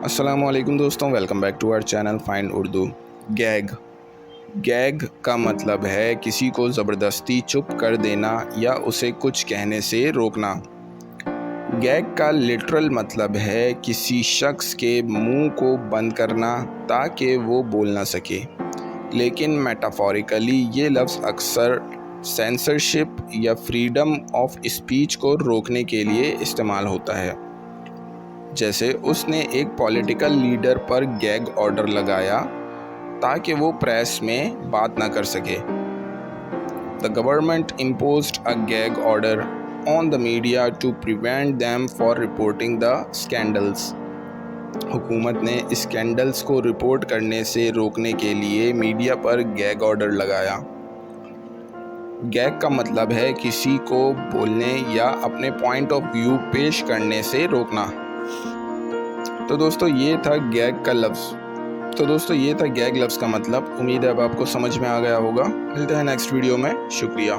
अस्सलाम वालेकुम दोस्तों, welcome back to our channel find Urdu. Gag का मतलब है किसी को ज़बरदस्ती चुप कर देना या उसे कुछ कहने से रोकना। गैग का लिटरल मतलब है किसी शख्स के मुंह को बंद करना ताकि वो बोल ना सके, लेकिन मेटाफोरिकली ये लफ्ज़ अक्सर सेंसरशिप या फ्रीडम ऑफ स्पीच को रोकने के लिए इस्तेमाल होता है। जैसे उसने एक पॉलिटिकल लीडर पर गैग ऑर्डर लगाया ताकि वो प्रेस में बात ना कर सके। The government imposed a gag order on the media to prevent them for reporting the scandals। हुकूमत ने स्कैंडल्स को रिपोर्ट करने से रोकने के लिए मीडिया पर गैग ऑर्डर लगाया। गैग का मतलब है किसी को बोलने या अपने पॉइंट ऑफ व्यू पेश करने से रोकना। तो दोस्तों ये था गैग लफ्ज़ का मतलब। उम्मीद है अब आपको समझ में आ गया होगा। मिलते हैं नेक्स्ट वीडियो में। शुक्रिया।